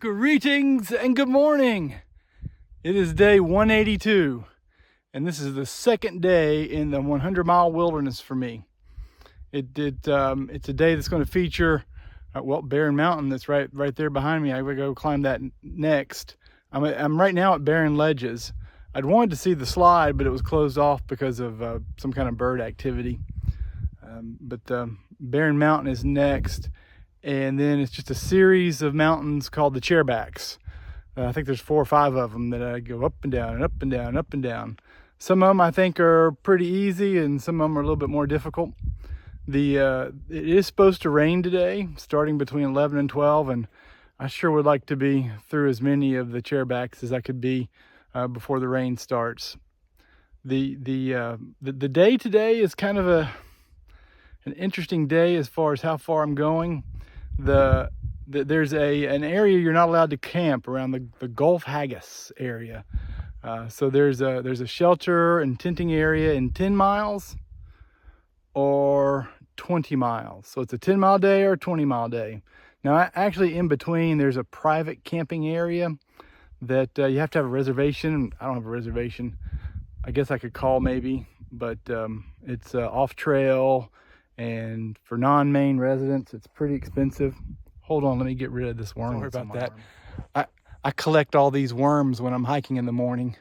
Greetings and good morning. It is day 182, and this is the second day in the 100-mile wilderness for me. It's a day that's going to feature, Barren Mountain that's right there behind me. I would go climb that next. I'm right now at Barren Ledges. I'd wanted to see the slide, but it was closed off because of some kind of bird activity. But Barren Mountain is next. And then it's just a series of mountains called the Chairbacks. I think there's 4 or 5 of them that I go up and down and up and down and up and down. Some of them I think are pretty easy, and some of them are a little bit more difficult. It is supposed to rain today, starting between 11 and 12, and I sure would like to be through as many of the Chairbacks as I could be before the rain starts. The day today is kind of an interesting day as far as how far I'm going. There's an area you're not allowed to camp around the Gulf Haggis area. So there's a shelter and tenting area in 10 miles or 20 miles. So it's a 10-mile day or a 20-mile day. Now, actually in between, there's a private camping area that you have to have a reservation. I don't have a reservation. I guess I could call maybe, but it's off trail. And for non-Maine residents, it's pretty expensive. Hold on, let me get rid of this worm. Sorry about that. I collect all these worms when I'm hiking in the morning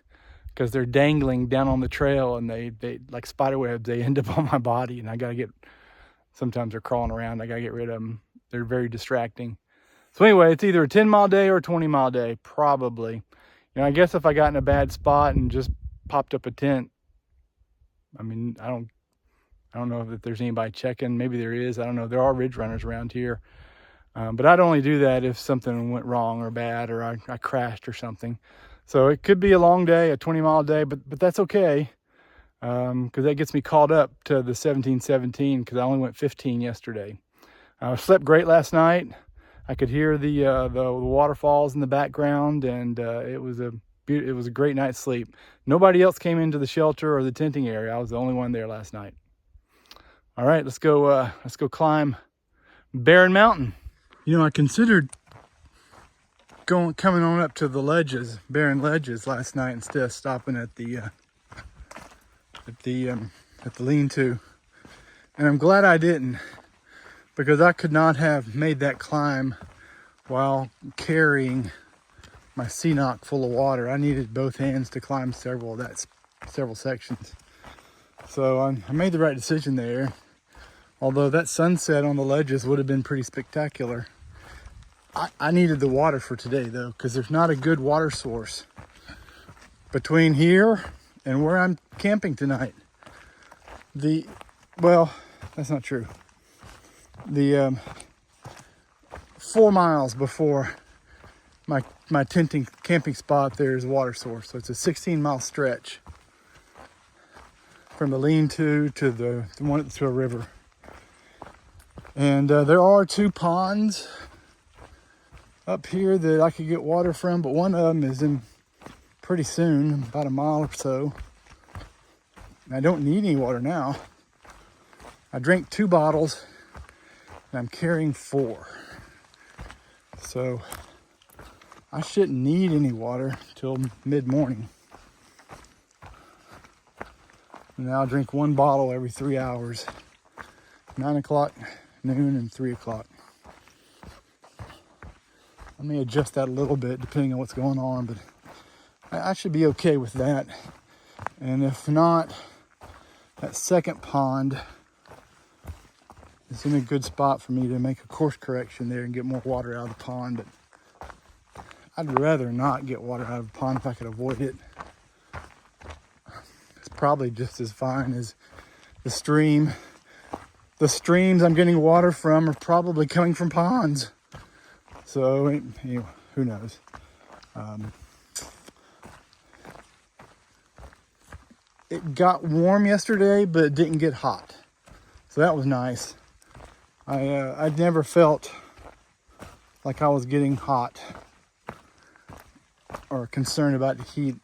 because they're dangling down on the trail, and they like spider webs, they end up on my body, and sometimes they're crawling around. I gotta get rid of them. They're very distracting. So anyway, it's either a 10-mile day or a 20-mile day, probably. I guess if I got in a bad spot and just popped up a tent, I don't know if there's anybody checking. Maybe there is. I don't know. There are ridge runners around here. But I'd only do that if something went wrong or bad, or I crashed or something. So it could be a long day, a 20-mile day, but that's okay. Because that gets me caught up to the 1717, because I only went 15 yesterday. I slept great last night. I could hear the waterfalls in the background, and it was a great night's sleep. Nobody else came into the shelter or the tenting area. I was the only one there last night. All right, let's go climb Barren Mountain. I considered coming on up to the ledges, Barren Ledges, last night instead of stopping at the lean-to. And I'm glad I didn't, because I could not have made that climb while carrying my Ceanoc full of water. I needed both hands to climb several sections. So I made the right decision there. Although that sunset on the ledges would have been pretty spectacular. I needed the water for today, though, because there's not a good water source between here and where I'm camping tonight. Well, that's not true. The 4 miles before my camping spot, there's a water source. So it's a 16-mile stretch from the lean-to to a river. And there are 2 ponds up here that I could get water from, but one of them is in pretty soon, about a mile or so. And I don't need any water now. I drank 2 bottles, and I'm carrying 4. So I shouldn't need any water till mid-morning. And now I drink 1 bottle every 3 hours, 9 o'clock, noon, and 3 o'clock. I may adjust that a little bit depending on what's going on, but I should be okay with that. And if not, that second pond is in a good spot for me to make a course correction there and get more water out of the pond. But I'd rather not get water out of the pond if I could avoid it. It's probably just as fine as the stream. The streams I'm getting water from are probably coming from ponds. So, anyway, who knows? It got warm yesterday, but it didn't get hot. So that was nice. I'd never felt like I was getting hot or concerned about heat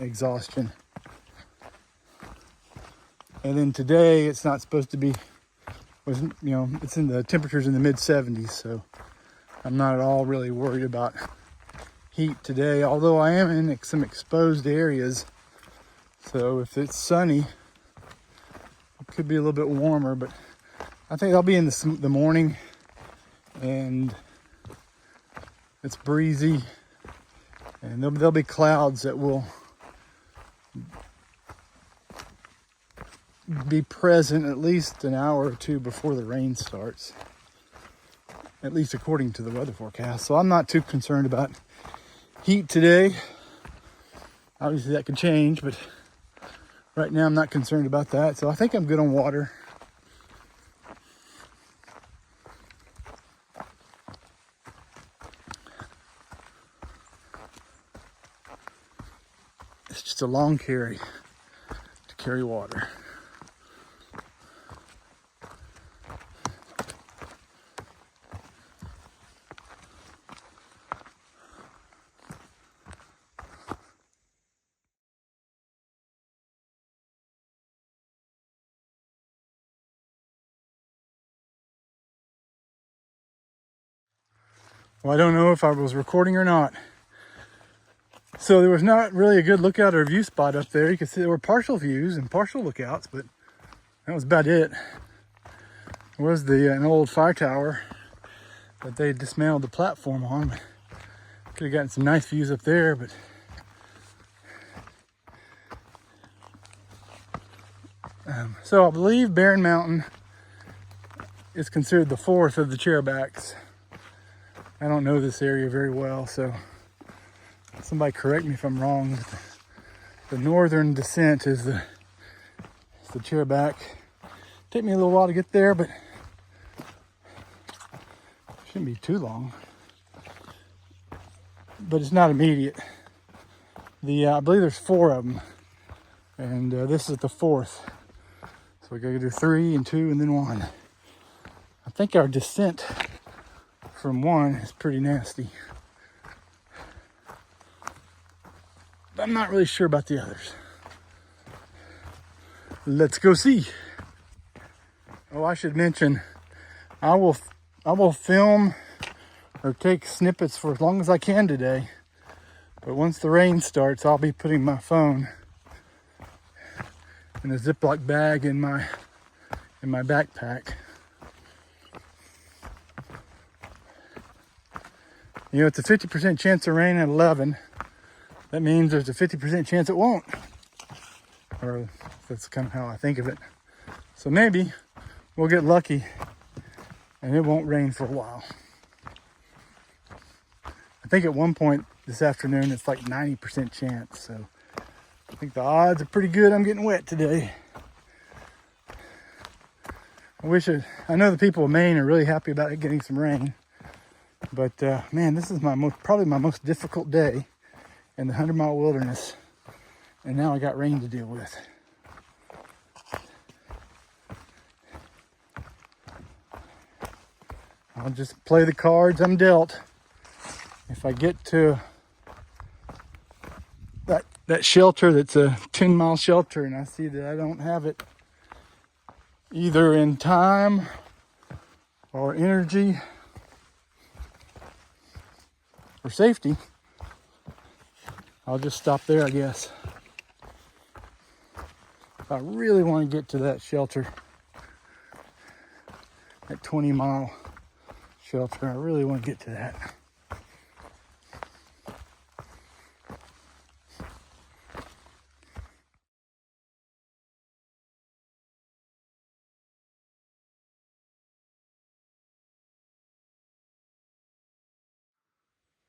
exhaustion. And then today, it's not supposed to be, it's in the temperatures in the mid 70s, so I'm not at all really worried about heat today, although I am in some exposed areas. So if it's sunny, it could be a little bit warmer, but I think I'll be in the morning, and it's breezy, and there'll be clouds that will be present at least an hour or two before the rain starts, at least according to the weather forecast. So I'm not too concerned about heat today. Obviously that could change, but right now I'm not concerned about that. So I think I'm good on water. It's just a long carry to carry water. Well, I don't know if I was recording or not. So there was not really a good lookout or view spot up there. You could see there were partial views and partial lookouts, but that was about it. There was an old fire tower that they dismantled the platform on. Could have gotten some nice views up there, but so I believe Barren Mountain is considered the fourth of the Chairbacks. I don't know this area very well, so somebody correct me if I'm wrong. The northern descent is the Chairback. Take me a little while to get there, but shouldn't be too long. But it's not immediate. I believe there's 4 of them, and this is the 4th. So we gotta do 3 and 2 and then 1. I think our descent from 1 is pretty nasty. But I'm not really sure about the others. Let's go see. Oh, I should mention, I will film or take snippets for as long as I can today. But once the rain starts, I'll be putting my phone in a Ziploc bag in my backpack. You know, it's a 50% chance of rain at 11. That means there's a 50% chance it won't. Or that's kind of how I think of it. So maybe we'll get lucky and it won't rain for a while. I think at one point this afternoon it's like 90% chance. So I think the odds are pretty good I'm getting wet today. I know the people of Maine are really happy about it getting some rain. But man, this is probably my most difficult day in the 100-mile wilderness, and now I got rain to deal with. I'll just play the cards I'm dealt. If I get to that shelter that's a 10-mile shelter and I see that I don't have it either in time or energy or safety, I'll just stop there, I guess. If I really want to get to that shelter, that 20-mile shelter, I really want to get to that.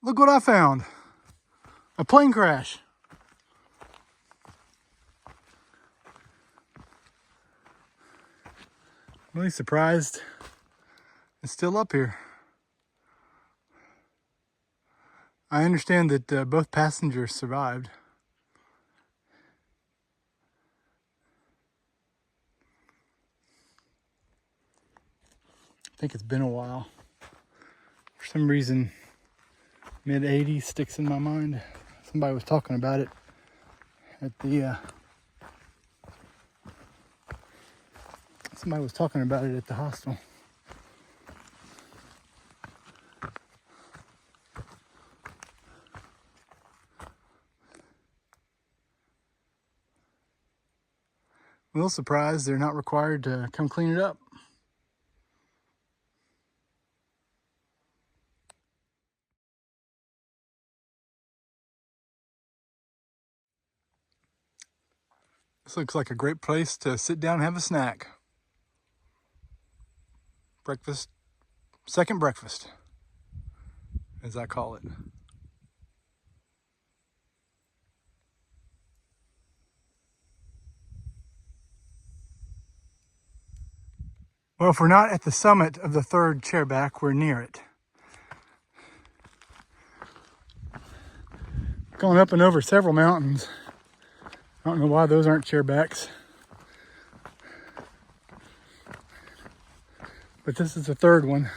Look what I found. A plane crash. I'm really surprised it's still up here. I understand that both passengers survived. I think it's been a while. For some reason, mid-80s sticks in my mind. Somebody was talking about it at the hostel. a little surprised they're not required to come clean it up. This looks like a great place to sit down and have a snack. Breakfast, second breakfast, as I call it. Well, if we're not at the summit of the third chairback, we're near it. Going up and over several mountains. I don't know why those aren't chairbacks. But this is the third one.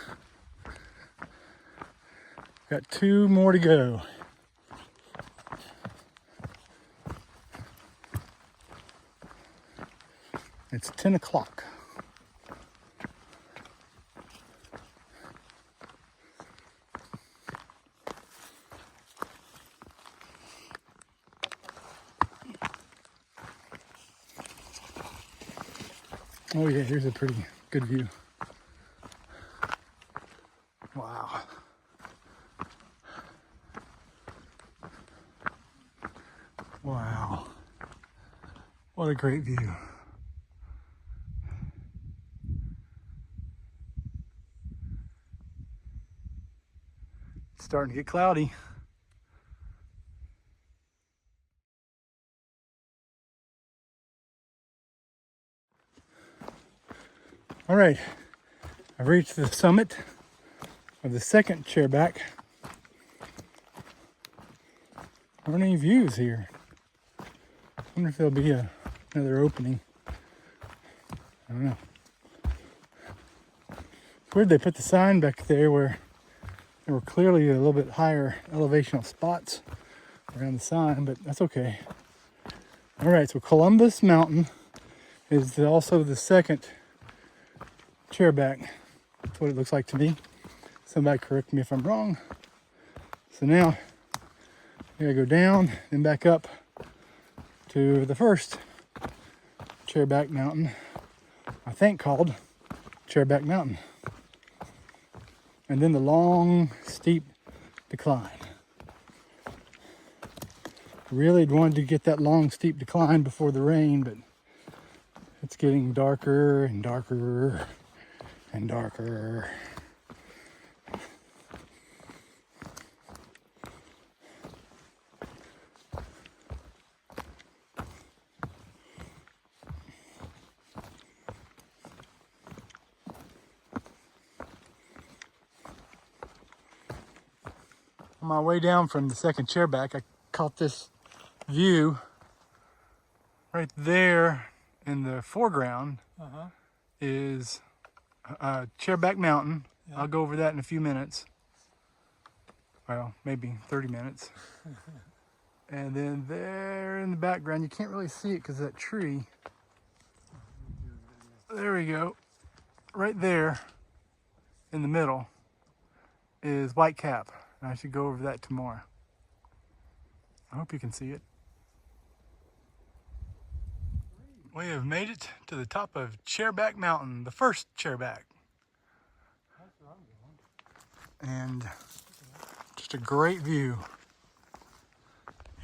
Got 2 more to go. It's 10 o'clock. Oh yeah, here's a pretty good view. Wow. Wow. What a great view. It's starting to get cloudy. All right, I've reached the summit of the second chairback. Aren't any views here? I wonder if there'll be another opening. I don't know. It's weird they put the sign back there where there were clearly a little bit higher elevational spots around the sign, but that's okay. All right, so Columbus Mountain is also the second chairback. That's what it looks like to me. Somebody correct me if I'm wrong. So now I gotta go down and back up to the first Chairback Mountain, I think called Chairback Mountain. And then the long, steep decline. Really wanted to get that long, steep decline before the rain, but it's getting darker and darker and darker. On my way down from the second chairback, I caught this view right there in the foreground. Is Chairback Mountain. Yeah. I'll go over that in a few minutes. Well, maybe 30 minutes. And then there in the background, you can't really see it because of that tree. There we go. Right there in the middle is White Cap. And I should go over that tomorrow. I hope you can see it. We have made it to the top of Chairback Mountain, the first chairback. And just a great view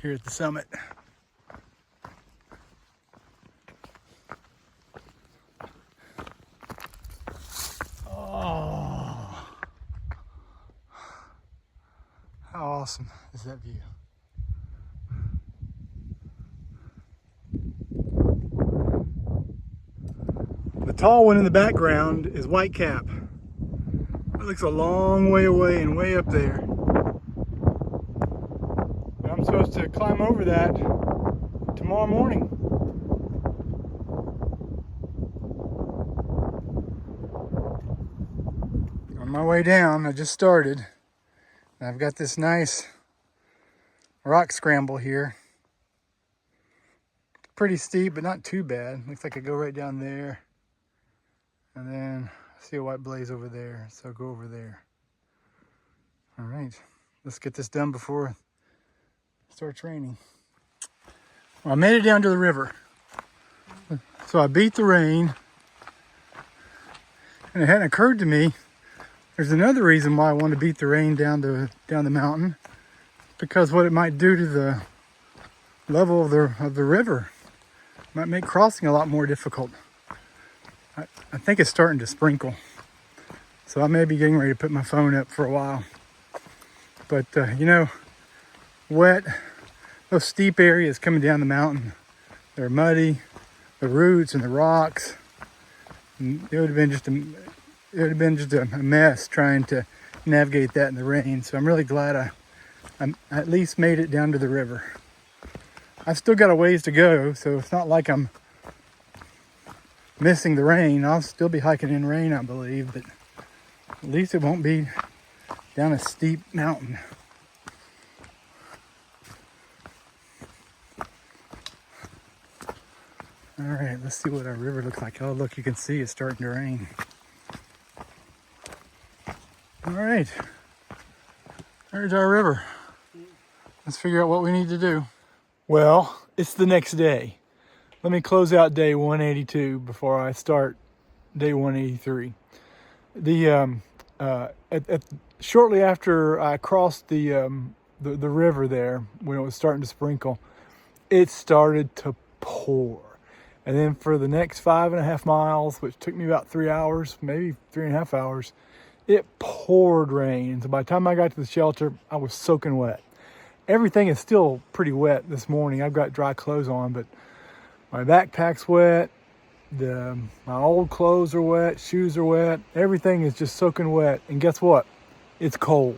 here at the summit. Oh, how awesome is that view? The tall one in the background is White Cap. It looks a long way away and way up there. But I'm supposed to climb over that tomorrow morning. On my way down, I just started. And I've got this nice rock scramble here. It's pretty steep, but not too bad. Looks like I go right down there. And then I see a white blaze over there, so I'll go over there. All right, let's get this done before it starts raining. Well, I made it down to the river. So So I beat the rain, and it hadn't occurred to me there's another reason why I want to beat the rain down the mountain, because what it might do to the level of the river might make crossing a lot more difficult. I think it's starting to sprinkle, so I may be getting ready to put my phone up for a while. But you know, wet, those steep areas coming down the mountain, they're muddy, the roots and the rocks. And it would have been just a mess trying to navigate that in the rain. So I'm really glad I at least made it down to the river. I've still got a ways to go, so it's not like I'm missing the rain. I'll still be hiking in rain, I believe, but at least it won't be down a steep mountain. All right, let's see what our river looks like. Oh, look, you can see it's starting to rain. All right, there's our river. Let's figure out what we need to do. Well, it's the next day. Let me close out day 182 before I start day 183. Shortly after I crossed the river there, when it was starting to sprinkle, it started to pour. And then for the next 5.5 miles, which took me about 3 hours, maybe 3.5 hours, it poured rain. So by the time I got to the shelter, I was soaking wet. Everything is still pretty wet this morning. I've got dry clothes on, but my backpack's wet. My old clothes are wet. Shoes are wet. Everything is just soaking wet. And guess what? It's cold.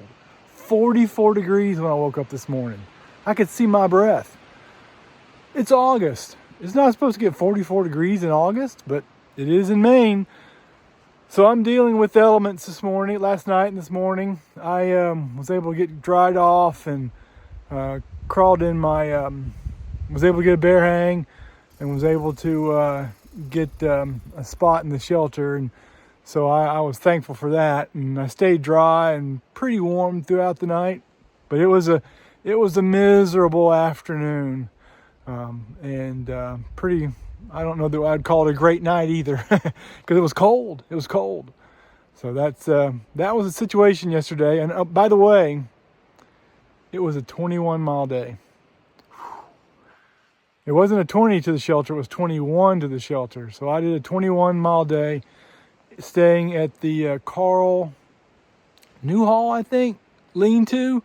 44 degrees when I woke up this morning. I could see my breath. It's August. It's not supposed to get 44 degrees in August, but it is in Maine. So I'm dealing with the elements last night and this morning. I was able to get dried off and crawled in was able to get a bear hang and was able to get a spot in the shelter. And so I was thankful for that. And I stayed dry and pretty warm throughout the night. But it was a miserable afternoon. Pretty, I don't know that I'd call it a great night either, because it was cold. It was cold. So that was the situation yesterday. And by the way, it was a 21-mile day. It wasn't a 20 to the shelter, it was 21 to the shelter. So I did a 21-mile day, staying at the Carl Newhall, I think, lean-to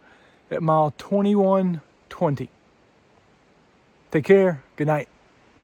at mile 2120. Take care. Good night.